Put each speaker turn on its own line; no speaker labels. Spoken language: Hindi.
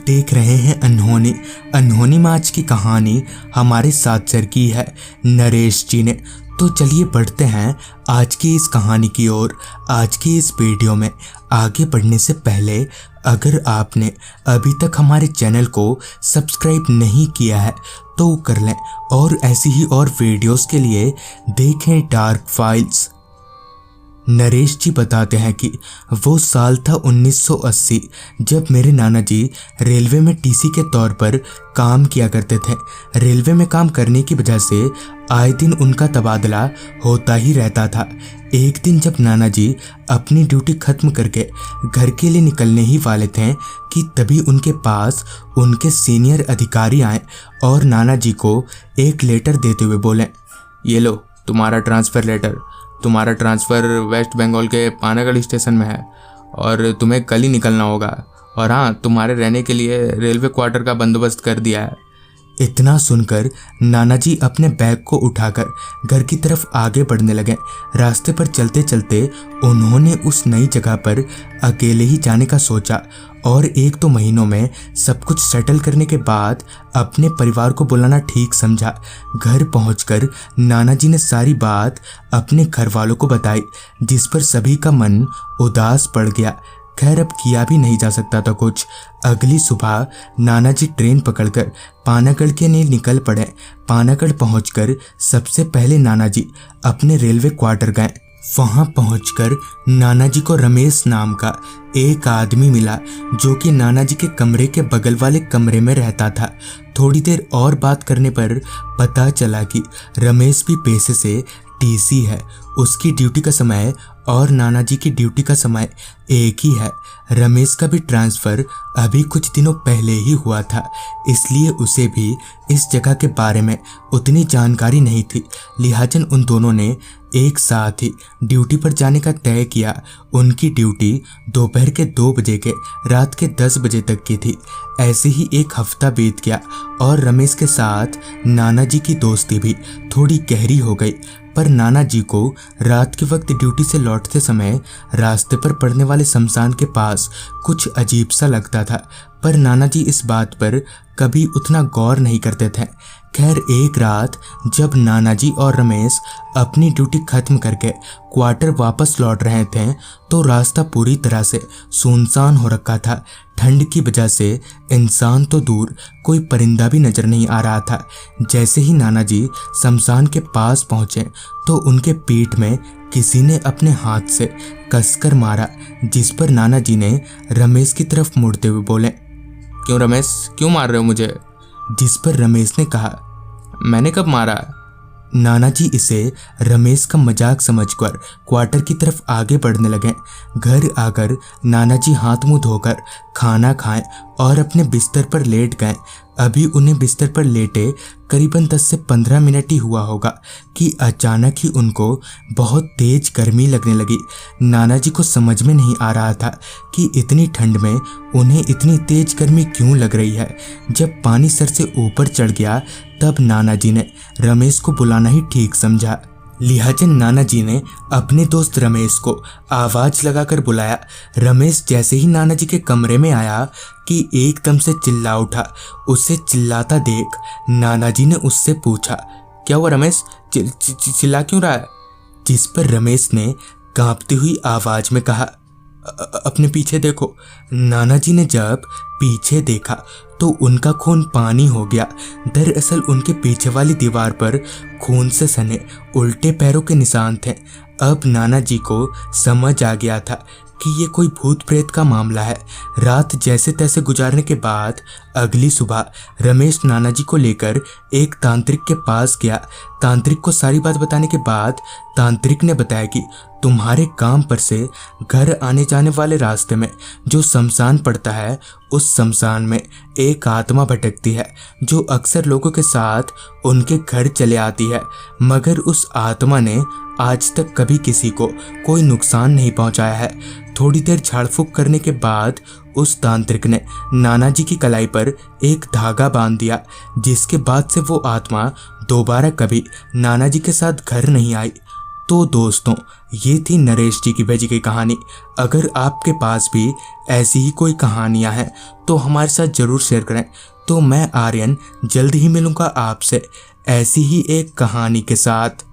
आप देख रहे हैं अनहोनी। अनहोनी में आज की कहानी हमारे साथ शेयर की है नरेश जी ने। तो चलिए बढ़ते हैं आज की इस कहानी की ओर। आज की इस वीडियो में आगे बढ़ने से पहले अगर आपने अभी तक हमारे चैनल को सब्सक्राइब नहीं किया है तो कर लें और ऐसी ही और वीडियोस के लिए देखें डार्क फाइल्स। नरेश जी बताते हैं कि वो साल था 1980 जब मेरे नाना जी रेलवे में टीसी के तौर पर काम किया करते थे। रेलवे में काम करने की वजह से आए दिन उनका तबादला होता ही रहता था। एक दिन जब नाना जी अपनी ड्यूटी खत्म करके घर के लिए निकलने ही वाले थे कि तभी उनके पास उनके सीनियर अधिकारी आए और नाना जी को एक लेटर देते हुए बोले, ये लो तुम्हारा ट्रांसफ़र लेटर। तुम्हारा ट्रांसफ़र वेस्ट बंगाल के पानागढ़ स्टेशन में है और तुम्हें कल ही निकलना होगा। और हाँ, तुम्हारे रहने के लिए रेलवे क्वार्टर का बंदोबस्त कर दिया है। इतना सुनकर नाना जी अपने बैग को उठाकर घर की तरफ आगे बढ़ने लगे। रास्ते पर चलते चलते उन्होंने उस नई जगह पर अकेले ही जाने का सोचा और 1-2 महीनों में सब कुछ सेटल करने के बाद अपने परिवार को बुलाना ठीक समझा। घर पहुंचकर नाना जी ने सारी बात अपने घर वालों को बताई, जिस पर सभी का मन उदास पड़ गया। खैर अब किया भी नहीं जा सकता था कुछ। अगली सुबह नाना जी ट्रेन पकड़कर पानागढ़ के लिए निकल पड़े। पानागढ़ पहुंचकर सबसे पहले नाना जी अपने रेलवे क्वार्टर गए। वहां पहुंचकर नाना जी को रमेश नाम का एक आदमी मिला जो कि नाना जी के कमरे के बगल वाले कमरे में रहता था। थोड़ी देर और बात करने पर पता चला कि रमेश भी पेशे से टीसी है। उसकी ड्यूटी का समय और नाना जी की ड्यूटी का समय एक ही है। रमेश का भी ट्रांसफ़र अभी कुछ दिनों पहले ही हुआ था, इसलिए उसे भी इस जगह के बारे में उतनी जानकारी नहीं थी। लिहाजन उन दोनों ने एक साथ ही ड्यूटी पर जाने का तय किया। उनकी ड्यूटी दोपहर के 2 बजे के रात के 10 बजे तक की थी। ऐसे ही एक हफ्ता बीत गया और रमेश के साथ नाना जी की दोस्ती भी थोड़ी गहरी हो गई। पर नाना जी को रात के वक्त ड्यूटी से लौटते समय रास्ते पर पड़ने वाले शमशान के पास कुछ अजीब सा लगता था, पर नाना जी इस बात पर कभी उतना गौर नहीं करते थे। खैर एक रात जब नाना जी और रमेश अपनी ड्यूटी खत्म करके क्वार्टर वापस लौट रहे थे तो रास्ता पूरी तरह से सुनसान हो रखा था। ठंड की वजह से इंसान तो दूर, कोई परिंदा भी नजर नहीं आ रहा था। जैसे ही नाना जी शमशान के पास पहुंचे तो उनके पीठ में किसी ने अपने हाथ से कसकर मारा, जिस पर नाना जी ने रमेश की तरफ मुड़ते हुए बोले, क्यों रमेश, क्यों मार रहे हो मुझे? जिस पर रमेश ने कहा, मैंने कब मारा? नाना जी इसे रमेश का मजाक समझकर क्वार्टर की तरफ आगे बढ़ने लगे। घर आकर नाना जी हाथ मुंह धोकर खाना खाएं और अपने बिस्तर पर लेट गए। अभी उन्हें बिस्तर पर लेटे करीबन 10 से 15 मिनट ही हुआ होगा कि अचानक ही उनको बहुत तेज गर्मी लगने लगी। नाना जी को समझ में नहीं आ रहा था कि इतनी ठंड में उन्हें इतनी तेज गर्मी क्यों लग रही है। जब पानी सर से ऊपर चढ़ गया तब नाना जी ने रमेश को बुलाना ही ठीक समझा। लिहाजन नाना जी ने अपने दोस्त रमेश को आवाज लगाकर बुलाया। रमेश जैसे ही नाना जी के कमरे में आया कि एकदम से चिल्ला उठा। उसे चिल्लाता देख नाना जी ने उससे पूछा, क्या हुआ रमेश, चिल्ला क्यों रहा है? जिस पर रमेश ने कांपती हुई आवाज में कहा, अपने पीछे देखो। नाना जी ने जब पीछे देखा तो उनका खून पानी हो गया। दरअसल उनके पीछे वाली दीवार पर खून से सने उल्टे पैरों के निशान थे। अब नाना जी को समझ आ गया था कि ये कोई भूत प्रेत का मामला है। रात जैसे तैसे गुजारने के बाद अगली सुबह रमेश नाना जी को लेकर एक तांत्रिक के पास गया। तांत्रिक को सारी बात बताने के बाद तांत्रिक ने बताया कि तुम्हारे काम पर से घर आने जाने वाले रास्ते में जो शमशान पड़ता है, उस शमशान में एक आत्मा भटकती है जो अक्सर लोगों के साथ उनके घर चले आती है, मगर उस आत्मा ने आज तक कभी किसी को कोई नुकसान नहीं पहुंचाया है। थोड़ी देर झाड़ फूक करने के बाद उस तांत्रिक ने नाना जी की कलाई पर एक धागा बांध दिया, जिसके बाद से वो आत्मा दोबारा कभी नाना जी के साथ घर नहीं आई। तो दोस्तों ये थी नरेश जी की भेजी गई कहानी। अगर आपके पास भी ऐसी ही कोई कहानियां हैं तो हमारे साथ ज़रूर शेयर करें। तो मैं आर्यन जल्द ही मिलूंगा आपसे ऐसी ही एक कहानी के साथ।